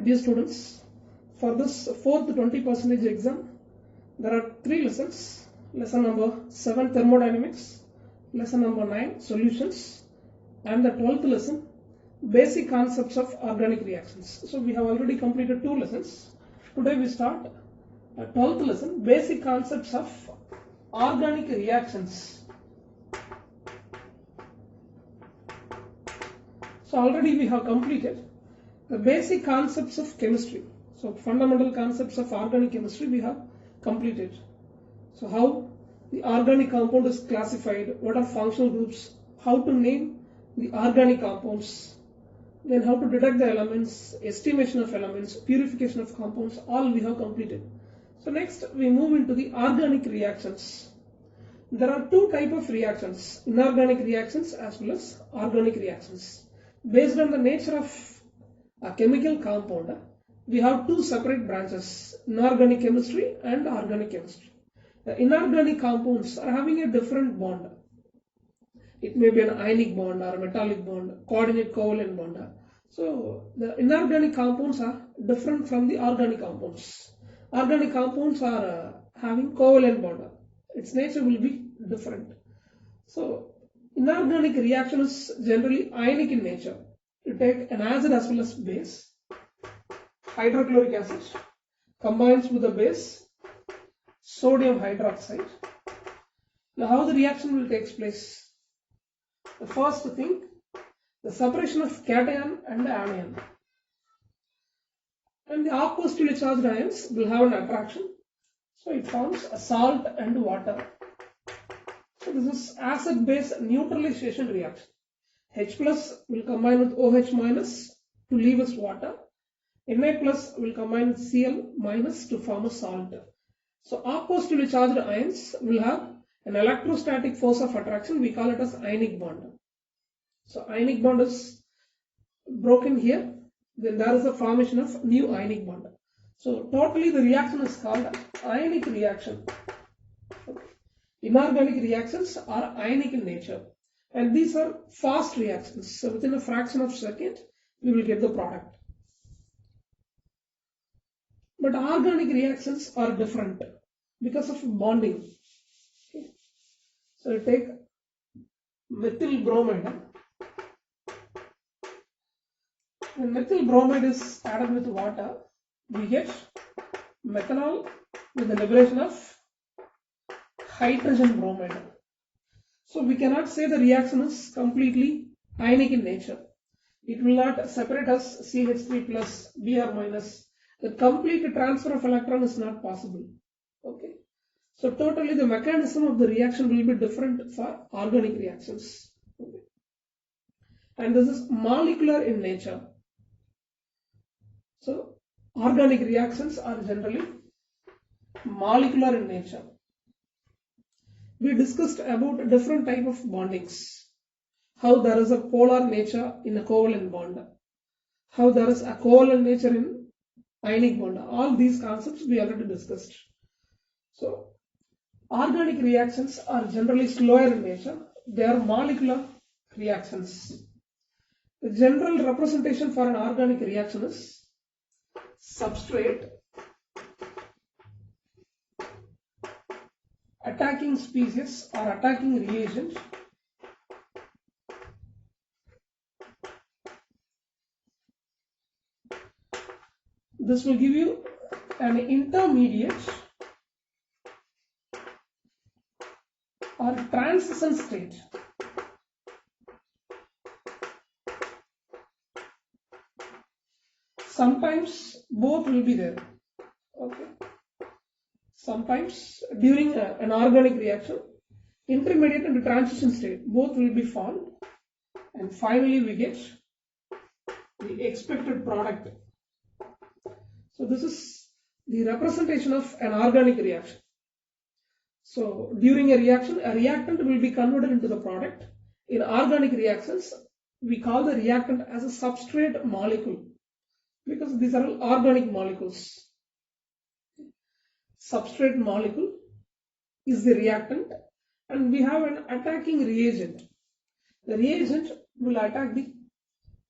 Dear students, for this fourth 20% exam, there are 3 lessons. Lesson number 7 thermodynamics, lesson number 9 solutions, and the 12th lesson basic concepts of organic reactions. So we have already completed 2 lessons. Today we start a 12th lesson, basic concepts of organic reactions. So already we have completed the basic concepts of chemistry. So fundamental concepts of organic chemistry we have completed. So how the organic compound is classified, what are functional groups, how to name the organic compounds, then how to detect the elements, estimation of elements, purification of compounds, all we have completed. So next we move into the organic reactions. There are 2 types of reactions, inorganic reactions as well as organic reactions. Based on the nature of a chemical compound, we have 2 separate branches, inorganic chemistry and organic chemistry. The inorganic compounds are having a different bond. It may be an ionic bond or a metallic bond, coordinate covalent bond. So the inorganic compounds are different from the organic compounds. Organic compounds are having covalent bond. Its nature will be different. So inorganic reaction is generally ionic in nature. You take an acid as well as base, hydrochloric acid combines with the base, sodium hydroxide. Now how the reaction will take place? The first thing, the separation of cation and anion. And the oppositively charged ions will have an attraction. So it forms a salt and water. So this is acid-base neutralization reaction. H plus will combine with OH minus to leave us water. Na plus will combine with Cl minus to form a salt. So oppositively charged ions will have an electrostatic force of attraction. We call it as ionic bond. So ionic bond is broken here. Then there is a formation of new ionic bond. So totally the reaction is called ionic reaction. Okay. Inorganic reactions are ionic in nature. And these are fast reactions. So within a fraction of a second, we will get the product. But organic reactions are different because of bonding. Okay. So you take methyl bromide. When methyl bromide is added with water, we get methanol with the liberation of hydrogen bromide. So we cannot say the reaction is completely ionic in nature. It will not separate as CH3 plus Br minus. The complete transfer of electron is not possible. Okay. So totally the mechanism of the reaction will be different for organic reactions. Okay. And this is molecular in nature. So organic reactions are generally molecular in nature. We discussed about different type of bondings. How there is a polar nature in a covalent bond. How there is a covalent nature in ionic bond. All these concepts we already discussed. So organic reactions are generally slower in nature. They are molecular reactions. The general representation for an organic reaction is substrate, attacking species or attacking reagent, this will give you an intermediate or transition state. Sometimes both will be there. Okay. Sometimes during an organic reaction, intermediate and transition state both will be formed, and finally we get the expected product. So this is the representation of an organic reaction. So during a reaction, a reactant will be converted into the product. In organic reactions, we call the reactant as a substrate molecule because these are all organic molecules. Substrate molecule is the reactant, and we have an attacking reagent. The reagent will attack the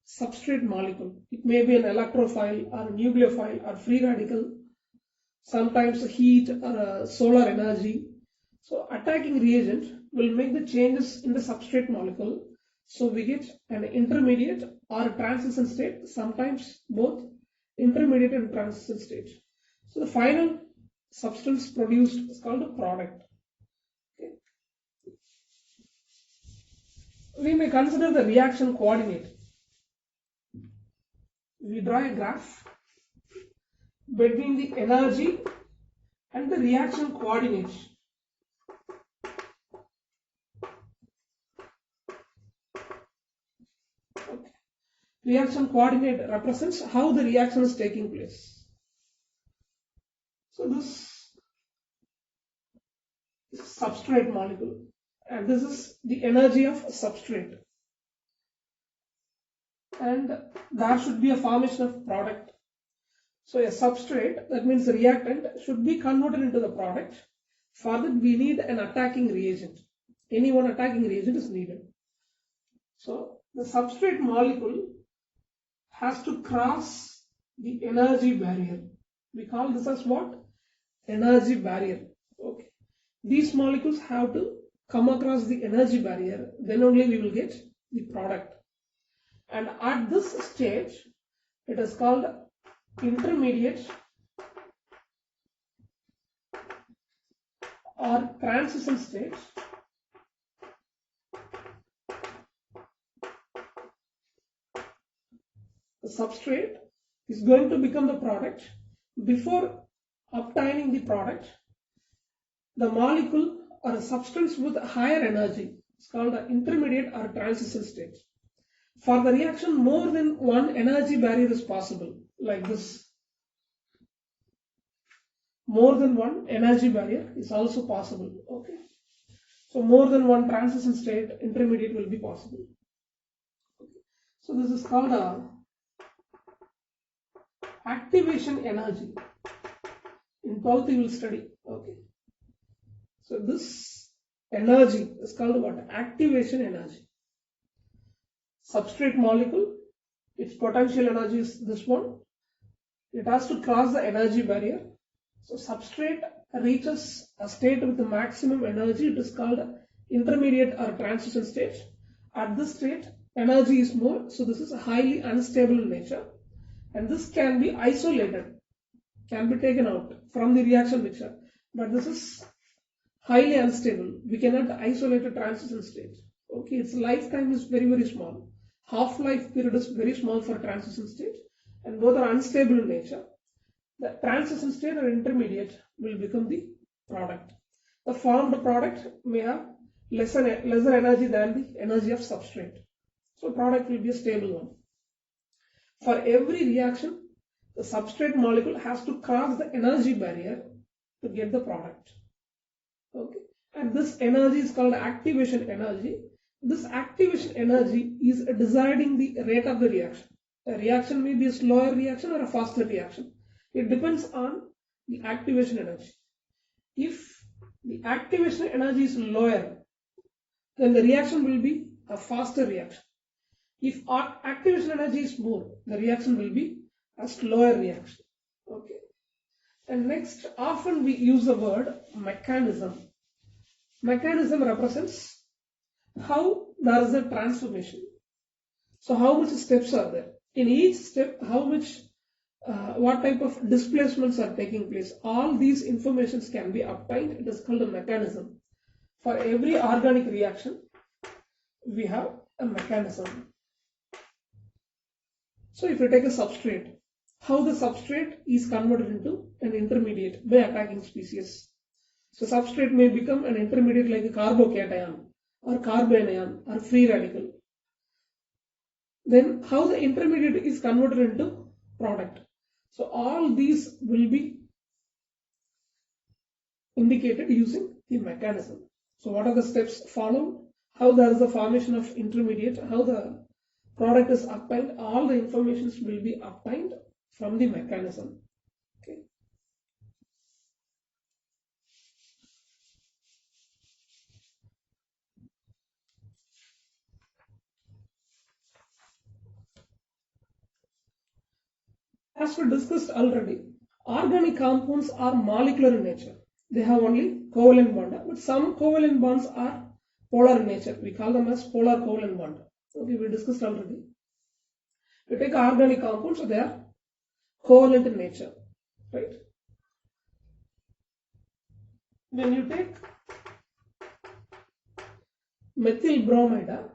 substrate molecule. It may be an electrophile or a nucleophile or free radical, sometimes heat or solar energy. So attacking reagent will make the changes in the substrate molecule. So we get an intermediate or a transition state, sometimes both intermediate and transition state. So the final substance produced is called a product. Okay. We may consider the reaction coordinate. We draw a graph between the energy and the reaction coordinate. Okay. Reaction coordinate represents how the reaction is taking place. So this is substrate molecule, and this is the energy of substrate. And there should be a formation of product. So a substrate, that means the reactant, should be converted into the product. For that we need an attacking reagent. Any one attacking reagent is needed. So the substrate molecule has to cross the energy barrier. We call this as what? Energy barrier. Okay. These molecules have to come across the energy barrier, then only we will get the product. And at this stage, it is called intermediate or transition state. The substrate is going to become the product. Before obtaining the product, the molecule or a substance with higher energy is called an intermediate or transition state. For the reaction, more than one energy barrier is possible, like this. More than one energy barrier is also possible. Okay. So more than one transition state, intermediate will be possible. Okay. So this is called a activation energy. In 12th you will study. Okay. So this energy is called what? Activation energy. Substrate molecule, its potential energy is this one. It has to cross the energy barrier. So substrate reaches a state with the maximum energy. It is called intermediate or transition state. At this state, energy is more. So this is highly unstable in nature. And this can be isolated, can be taken out from the reaction mixture. But this is highly unstable. We cannot isolate a transition state. Okay, its lifetime is very, very small. Half-life period is very small for transition state. And both are unstable in nature. The transition state or intermediate will become the product. The formed product may have lesser energy than the energy of substrate. So product will be a stable one. For every reaction, the substrate molecule has to cross the energy barrier to get the product. Okay. And this energy is called activation energy. This activation energy is deciding the rate of the reaction. A reaction may be a slower reaction or a faster reaction. It depends on the activation energy. If the activation energy is lower, then the reaction will be a faster reaction. If our activation energy is more, the reaction will be a slower reaction. Okay. And next, often we use the word mechanism. Mechanism represents how there is a transformation. So how much steps are there? In each step, how much what type of displacements are taking place. All these informations can be obtained. It is called a mechanism. For every organic reaction, we have a mechanism. So if you take a substrate, how the substrate is converted into an intermediate by attacking species. So substrate may become an intermediate like a carbocation or carbanion or free radical. Then how the intermediate is converted into product. So all these will be indicated using the mechanism. So what are the steps followed? How there is the formation of intermediate, how the product is obtained, all the informations will be obtained from the mechanism. Okay. As we discussed already, organic compounds are molecular in nature. They have only covalent bond, but some covalent bonds are polar in nature. We call them as polar covalent bond. Okay, we discussed already. We take organic compounds, so they are covalent in nature, right? When you take methyl bromide,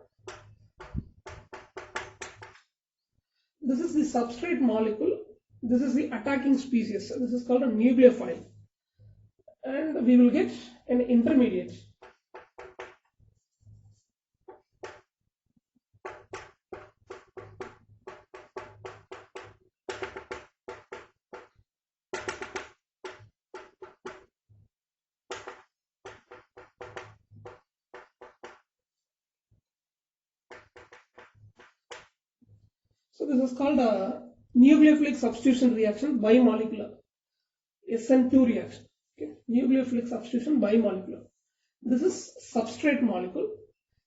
this is the substrate molecule. This is the attacking species. This is called a nucleophile. And we will get an intermediate. So this is called a nucleophilic substitution reaction bimolecular. SN2 reaction. Okay. Nucleophilic substitution bimolecular. This is substrate molecule.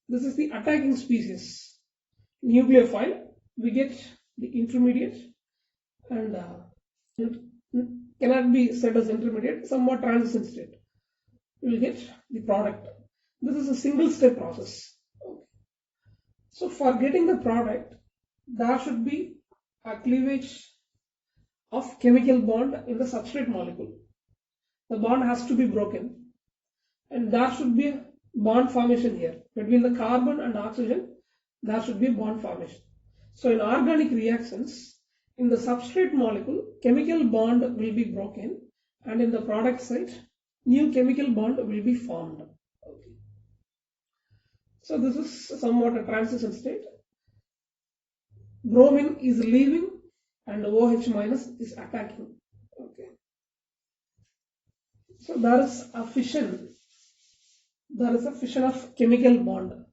This is the attacking species. Nucleophile. We get the intermediate, and it cannot be said as intermediate, somewhat transition state. We will get the product. This is a single step process. Okay. So for getting the product, there should be a cleavage of chemical bond in the substrate molecule. The bond has to be broken, and there should be a bond formation here between the carbon and oxygen. There should be a bond formation. So in organic reactions, in the substrate molecule, chemical bond will be broken, and in the product side, new chemical bond will be formed. Okay. So this is somewhat a transition state. Bromine is leaving and OH minus is attacking. Okay. So there is a fission. There is a fission of chemical bond.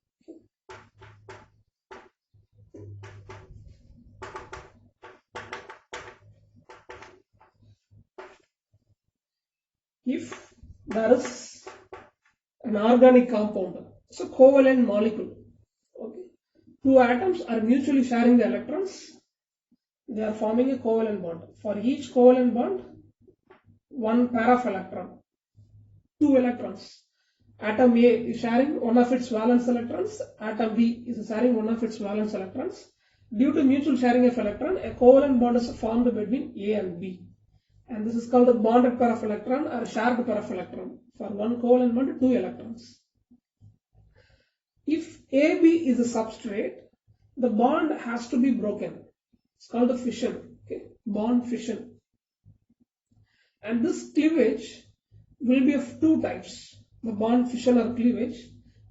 If there is an organic compound, so covalent molecule, okay, two atoms are mutually sharing the electrons, they are forming a covalent bond. For each covalent bond, one pair of electron, two electrons. Atom A is sharing one of its valence electrons, atom B is sharing one of its valence electrons. Due to mutual sharing of electron, a covalent bond is formed between A and B. And this is called a bonded pair of electron or shared pair of electron. For one covalent bond, two electrons. If AB is a substrate, the bond has to be broken. It's called a fission, okay? Bond fission. And this cleavage will be of two types. The bond fission or cleavage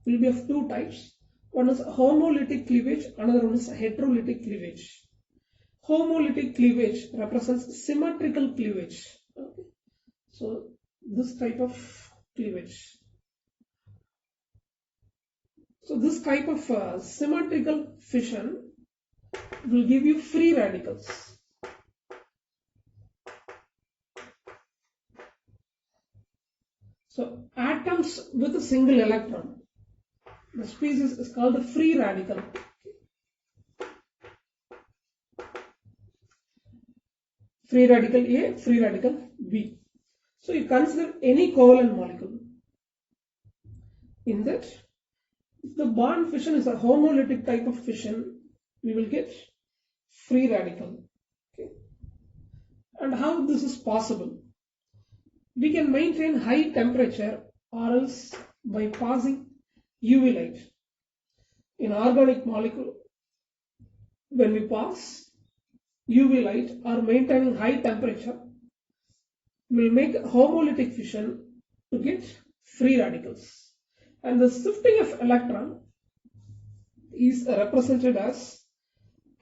will be of two types. One is homolytic cleavage, another one is heterolytic cleavage. Homolytic cleavage represents symmetrical cleavage. Okay. So this type of cleavage. So this type of symmetrical fission will give you free radicals. So atoms with a single electron, the species is called a free radical. Free radical A, free radical B. So you consider any covalent molecule. In that, if the bond fission is a homolytic type of fission, we will get free radical. Okay. And how this is possible? We can maintain high temperature or else by passing UV light. In organic molecule, when we pass UV light or maintaining high temperature, we will make homolytic fission to get free radicals. And the shifting of electron is represented as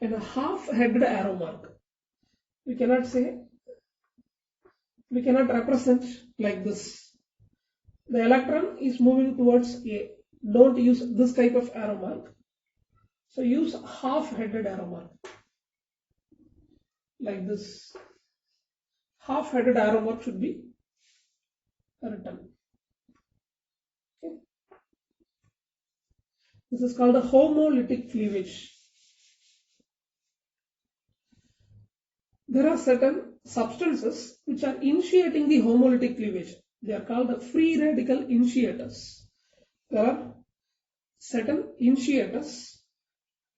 in a half-headed arrow mark. We cannot represent like this. The electron is moving towards A. Don't use this type of arrow mark. So use half-headed arrow mark. Like this. Half-headed arrow mark should be written. Okay. This is called a homolytic cleavage. there are certain substances which are initiating the homolytic cleavage. They are called the free radical initiators. There are certain initiators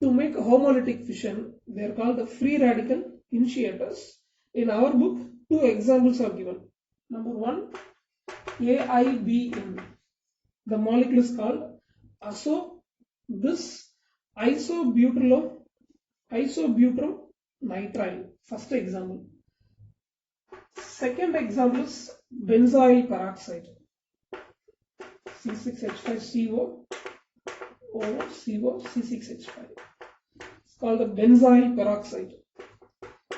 to make homolytic fission. They are called the free radical initiators. In our book, 2 examples are given. Number 1, AIBN. The molecule is called isobutyrylnitrile. First example. Second example is benzoyl peroxide. C6H5CO C6H5. It's called the benzoyl peroxide.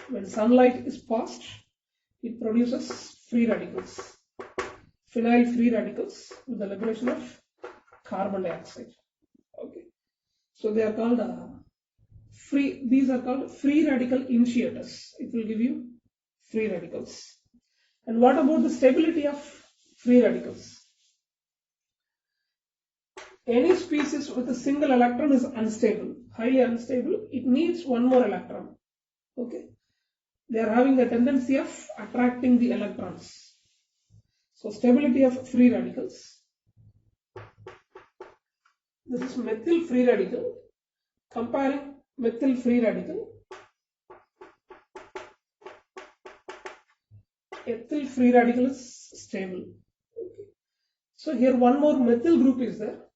When sunlight is passed, it produces free radicals, phenyl free radicals with the liberation of carbon dioxide. Okay, so they are called these are called free radical initiators. It will give you free radicals. And what about the stability of free radicals? Any species with a single electron is unstable, highly unstable. It needs one more electron. Okay, they are having a tendency of attracting the electrons. So stability of free radicals. This is methyl free radical. Comparing methyl free radical, ethyl free radical is stable. Okay. So here one more methyl group is there.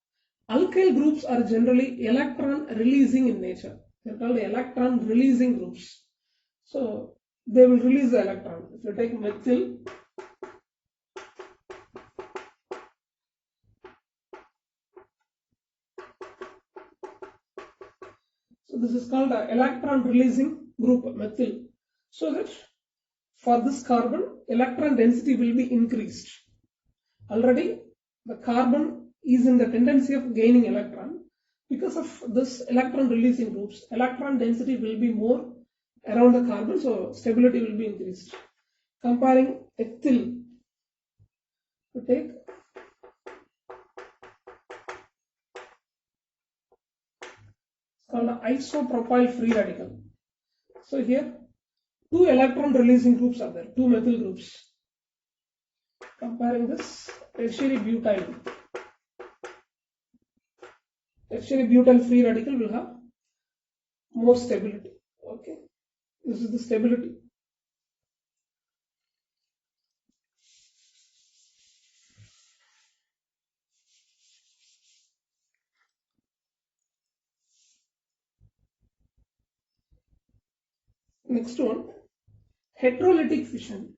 Alkyl groups are generally electron releasing in nature. They are called electron releasing groups. So they will release the electron. If you take methyl, so this is called an electron releasing group, methyl. So that for this carbon, electron density will be increased. Already the carbon is in the tendency of gaining electron. Because of this electron releasing groups, electron density will be more around the carbon, so stability will be increased. Comparing ethyl, to take it's called an isopropyl free radical. So here 2 electron releasing groups are there, 2 methyl groups. Comparing this, tertiary butyl. Tertiary butyl free radical will have more stability. Okay, this is the stability. Next one, heterolytic fission.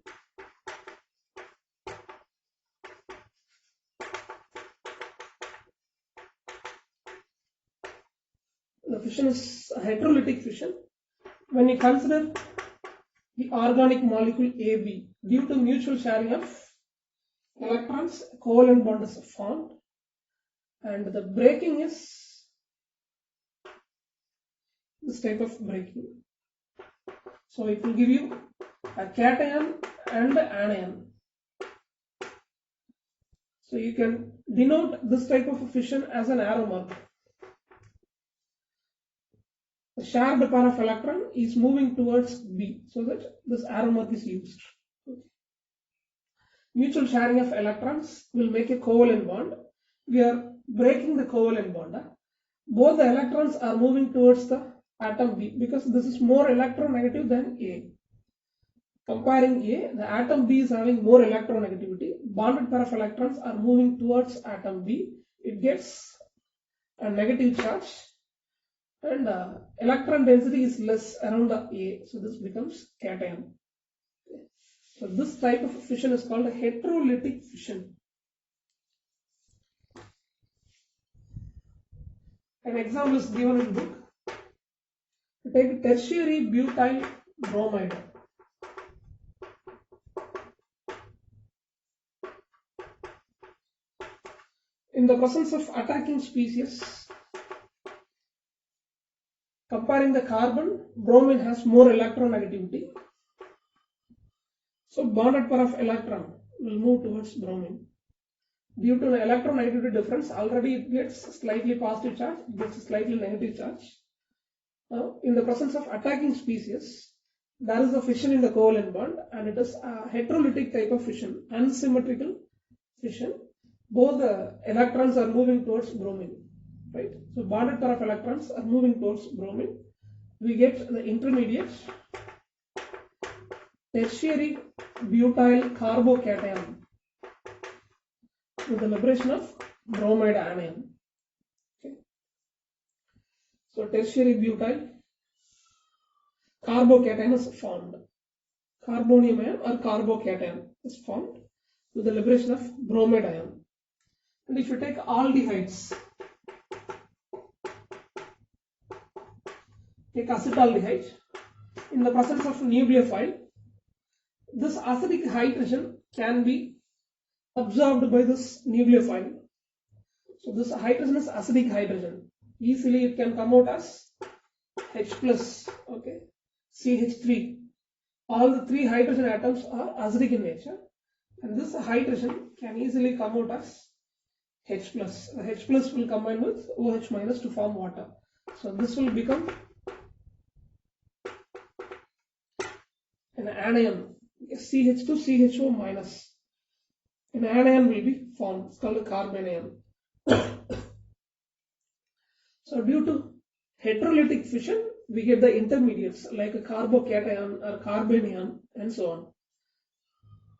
The fission is a heterolytic fission. When you consider the organic molecule AB, due to mutual sharing of electrons, covalent bond is formed, and the breaking is this type of breaking. So it will give you a cation and anion. So you can denote this type of a fission as an arrow mark. The shared pair of electron is moving towards B, so that this arrow mark is used. Okay. Mutual sharing of electrons will make a covalent bond. We are breaking the covalent bond. Both the electrons are moving towards the atom B because this is more electronegative than A. Comparing A, the atom B is having more electronegativity. Bonded pair of electrons are moving towards atom B. It gets a negative charge, and electron density is less around the A, so this becomes cation. So this type of fission is called a heterolytic fission. An example is given in the book. Take tertiary butyl bromide. In the presence of attacking species, comparing the carbon, bromine has more electronegativity. So bonded pair of electron will move towards bromine. Due to the electronegativity difference, already it gets slightly positive charge, it gets a slightly negative charge. Now, in the presence of attacking species, there is a fission in the covalent bond, and it is a heterolytic type of fission, unsymmetrical fission. Both the electrons are moving towards bromine, right? So bonded pair of electrons are moving towards bromine. We get the intermediate tertiary butyl carbocation with the liberation of bromide anion. Okay. So tertiary butyl carbocation is formed. Carbonium ion or carbocation is formed with the liberation of bromide ion. And if you take aldehydes, take acetaldehyde, in the presence of nucleophile, this acidic hydrogen can be absorbed by this nucleophile. So this hydrogen is acidic hydrogen. Easily it can come out as H plus, okay, CH3. All the three hydrogen atoms are acidic in nature, and this hydrogen can easily come out as H plus. The H plus will combine with OH minus to form water. So this will become an anion, CH2 CHO minus. An anion will be formed. It's called a carbanion. So due to heterolytic fission, we get the intermediates like a carbocation or carbanion and so on.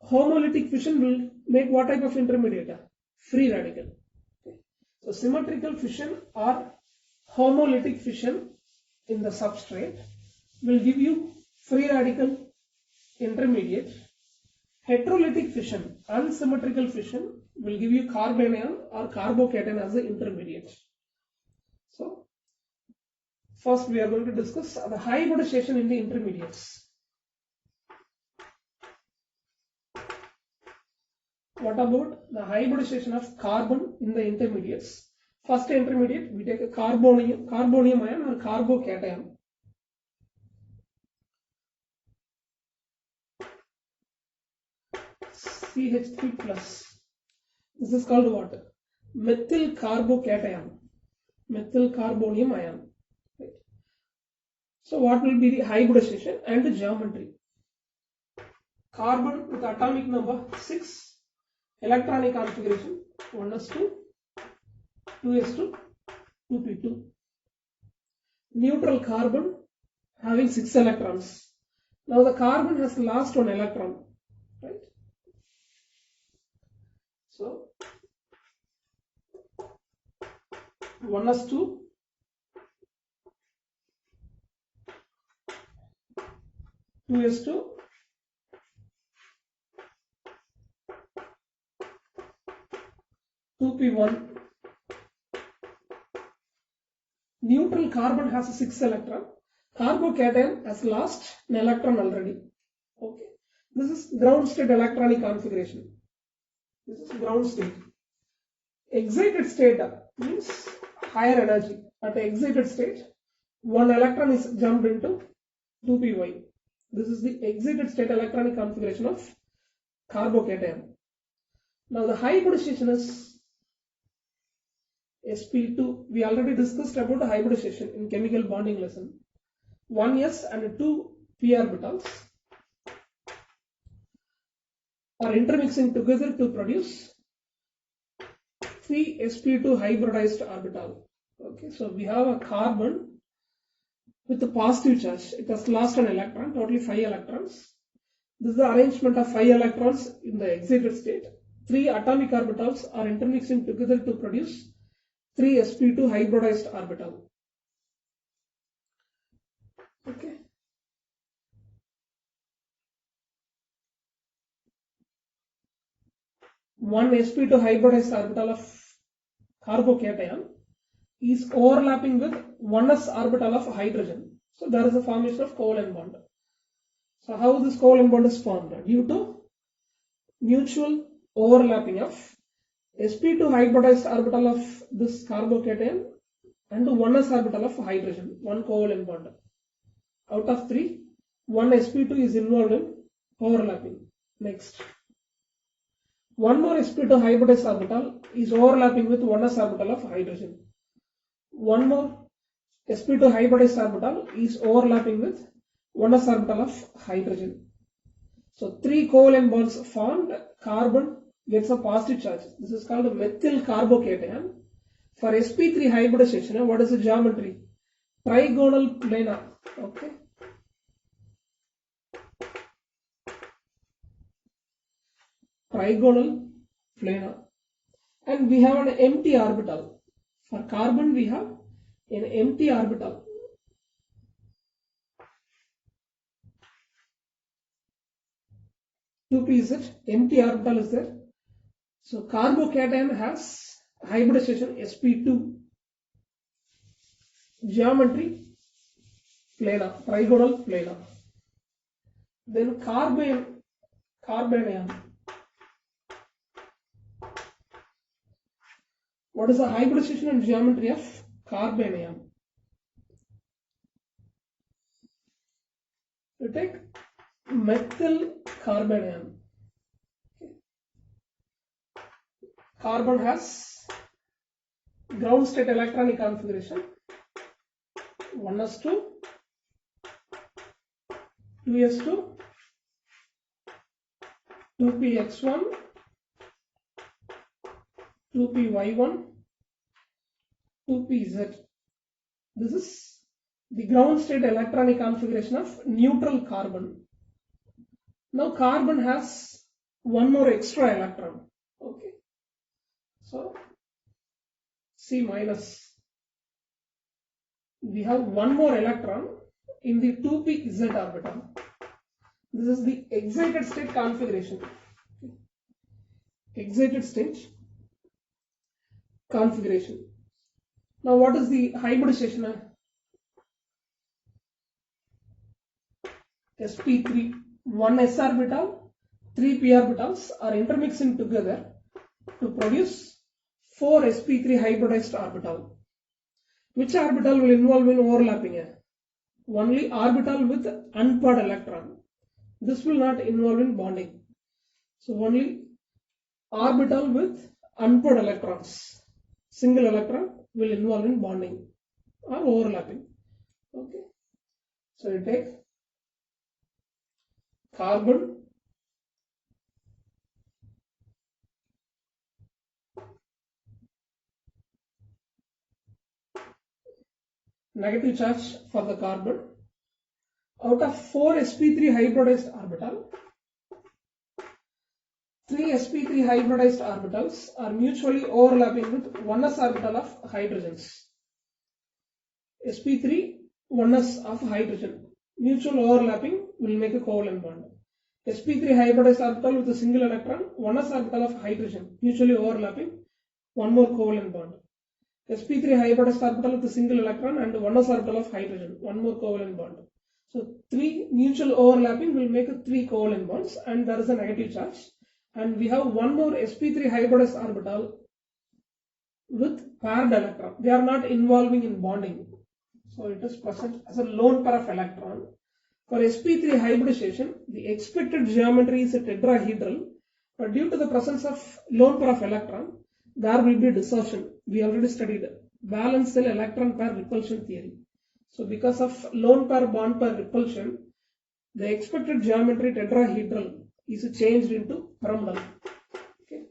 Homolytic fission will make what type of intermediate? Free radical. Okay. So symmetrical fission or homolytic fission in the substrate will give you free radical intermediate. Heterolytic fission, unsymmetrical fission, will give you carbanion or carbocation as the intermediate. So first we are going to discuss the hybridization in the intermediates. What about the hybridization of carbon in the intermediates? First intermediate, we take a carbonium ion or carbocation. CH3 plus. This is called what? Methyl carbocation. Methyl carbonium ion. Right. So what will be the hybridization and the geometry? Carbon with atomic number 6, electronic configuration 1s2, 2s2, 2p2. Neutral carbon having 6 electrons. Now the carbon has lost 1 electron, right? So 1s2, 2s2, 2p1. Neutral carbon has a 6 electron. Carbocation has lost an electron already. Okay. This is ground state electronic configuration. This is ground state. Excited state means higher energy. At the excited state, 1 electron is jumped into 2py. This is the excited state electronic configuration of carbocation. Now the hybridization is sp2. We already discussed about the hybridization in chemical bonding lesson. 1s and 2 p orbitals are intermixing together to produce 3 sp2 hybridized orbital. Okay, so we have a carbon with a positive charge. It has lost an electron, totally 5 electrons. This is the arrangement of 5 electrons in the excited state. 3 atomic orbitals are intermixing together to produce 3 sp2 hybridized orbital. Okay. One sp2 hybridized orbital of carbocation is overlapping with 1s orbital of hydrogen. So there is a formation of covalent bond. So how this covalent bond is formed? Due to mutual overlapping of sp2 hybridized orbital of this carbocation and 1s orbital of hydrogen, one covalent bond. Out of 3, 1 sp2 is involved in overlapping. Next, one more sp2 hybridized orbital is overlapping with 1s orbital of hydrogen. One more sp2 hybridized orbital is overlapping with 1s orbital of hydrogen. So 3 covalent bonds formed, carbon gets a positive charge. This is called a methyl carbocation. For sp3 hybridization, what is the geometry? Trigonal planar. Okay. Trigonal planar. And we have an empty orbital. For carbon, we have an empty orbital. Empty orbital is there. So carbocation has hybridization sp2. Geometry planar, trigonal planar. Then carbanion. What is the hybridization and geometry of carbanion? You take methyl carbanion. Carbon has ground state electronic configuration 1s2, 2s2, 2px1, 2py1, 2pz. This is the ground state electronic configuration of neutral carbon. Now carbon has one more extra electron. Okay. So C minus. We have one more electron in the 2pz orbital. This is the excited state configuration. Excited state configuration. Now what is the hybridization? sp3, 1s orbital, 3p orbitals are intermixing together to produce 4 sp3 hybridized orbital. Which orbital will involve in overlapping? Only orbital with unpaired electron. This will not involve in bonding. So only orbital with unpaired electrons, single electron, will involve in bonding or overlapping. Okay. So you take carbon, negative charge for the carbon. Out of 4 sp3 hybridized orbital, 3 sp3 hybridized orbitals are mutually overlapping with 1s orbital of hydrogens. sp3, 1s of hydrogen. Mutual overlapping will make a covalent bond. sp3 hybridized orbital with a single electron, 1s orbital of hydrogen, mutually overlapping, one more covalent bond. sp3 hybridized orbital with a single electron and 1s orbital of hydrogen, one more covalent bond. So 3 mutual overlapping will make 3 covalent bonds, and there is a negative charge. And we have one more sp3 hybridized orbital with paired electron. They are not involving in bonding. So it is present as a lone pair of electron. For sp3 hybridization, the expected geometry is a tetrahedral, but due to the presence of lone pair of electron, there will be distortion. We already studied valence shell electron pair repulsion theory. So because of lone pair bond pair repulsion, the expected geometry tetrahedral is changed into pyramidal. Okay.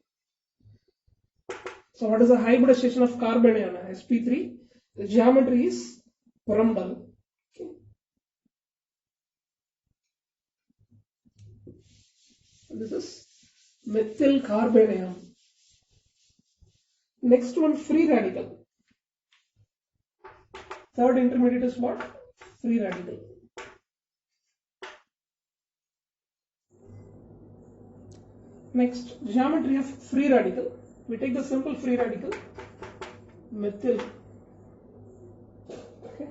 So what is the hybridization of carbanion? sp3, the geometry is pyramidal. Okay. This is methyl carbanion. Next one, free radical. Third intermediate is what? Free radical. Next, geometry of free radical. We take the simple free radical, methyl. Okay.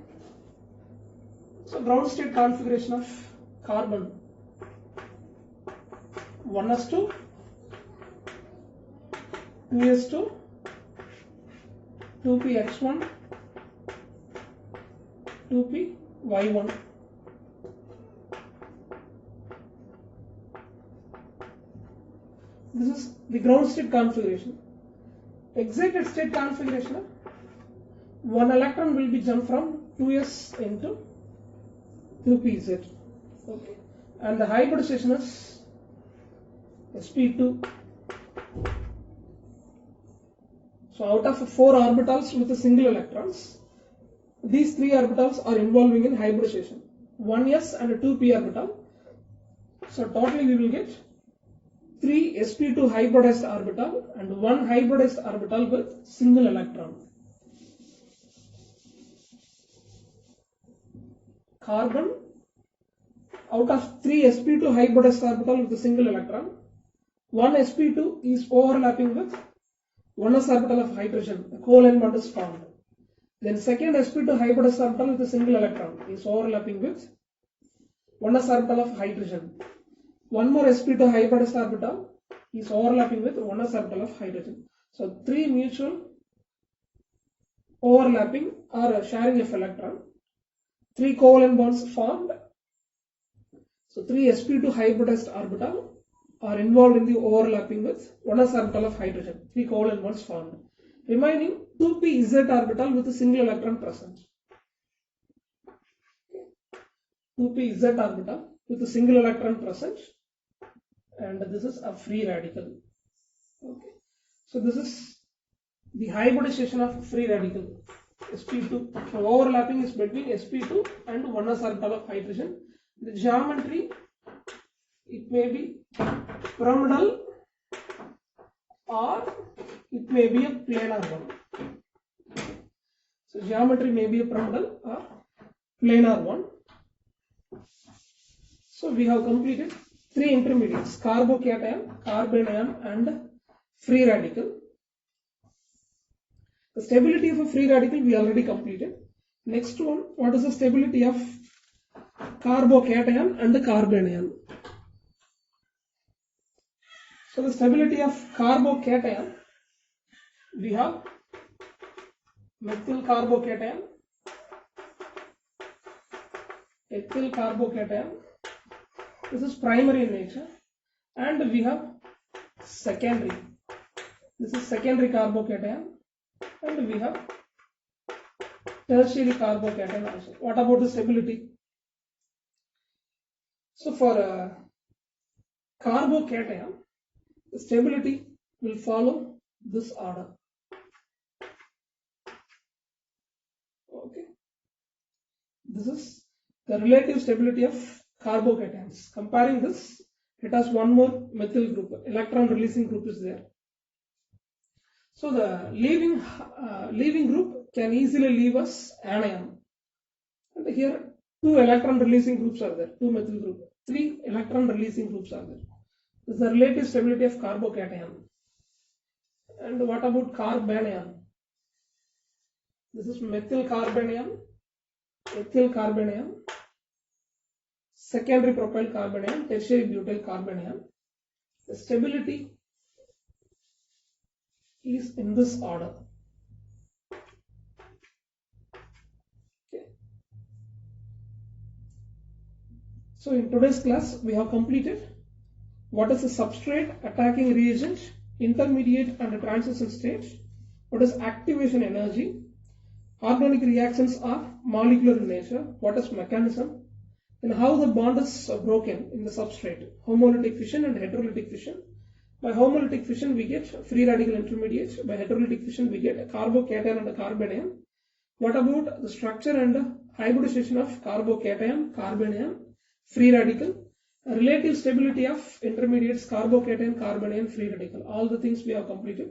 So ground state configuration of carbon, 1s2, 2s2, 2px1, 2py1. This is the ground state configuration. Excited state configuration, one electron will be jumped from 2s into 2pz. Okay, and the hybridization is sp2. So out of 4 orbitals with a single electrons, these 3 orbitals are involving in hybridization, 1s and a 2p orbital. So totally we will get 3 sp2 hybridized orbital and 1 hybridized orbital with single electron. Carbon, out of 3 sp2 hybridized orbital with a single electron, 1 sp2 is overlapping with 1s orbital of hydrogen, a covalent bond is formed. Then second sp2 hybridized orbital with a single electron is overlapping with 1s orbital of hydrogen. One more sp2 hybridized orbital is overlapping with 1s orbital of hydrogen. So 3 mutual overlapping or sharing of electron. 3 covalent bonds formed. So 3 sp2 hybridized orbital are involved in the overlapping with 1s orbital of hydrogen. 3 covalent bonds formed. Remaining 2p z orbital with a single electron present. 2p z orbital with a single electron present, and this is a free radical. Okay. So this is the hybridization of free radical, sp2. So overlapping is between sp2 and 1s orbital of hydrogen. The geometry, it may be pyramidal or it may be a planar one. So geometry may be a pyramidal or planar one. So we have completed 3 intermediates: carbocation, carbanion and free radical. The stability of a free radical we already completed. Next one, what is the stability of carbocation and the carbanion? So the stability of carbocation, we have methyl carbocation, ethyl carbocation. This is primary in nature, and we have secondary. This is secondary carbocation, and we have tertiary carbocation also. What about the stability? So for carbocation, the stability will follow this order. Okay, this is the relative stability of carbocations. Comparing this, it has one more methyl group, electron releasing group is there. So the leaving group can easily leave us anion. And here 2 electron releasing groups are there, 2 methyl group, 3 electron releasing groups are there. This is the relative stability of carbocation. And what about carbanion? This is methyl carbanion, ethyl carbanion, secondary propyl carbanion, tertiary butyl carbanion. The stability is in this order. Okay. So in today's class we have completed what is a substrate, attacking reagent, intermediate and transition stage, what is activation energy, organic reactions are molecular in nature, what is mechanism, and how the bond is broken in the substrate, homolytic fission and heterolytic fission. By homolytic fission we get free radical intermediates, by heterolytic fission we get a carbocation and a carbanion. What about the structure and hybridization of carbocation, carbanion, free radical, relative stability of intermediates, carbocation, carbanion, free radical. All the things we have completed.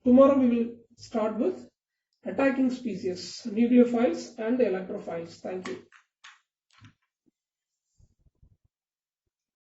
Tomorrow we will start with attacking species, nucleophiles and electrophiles. Thank you.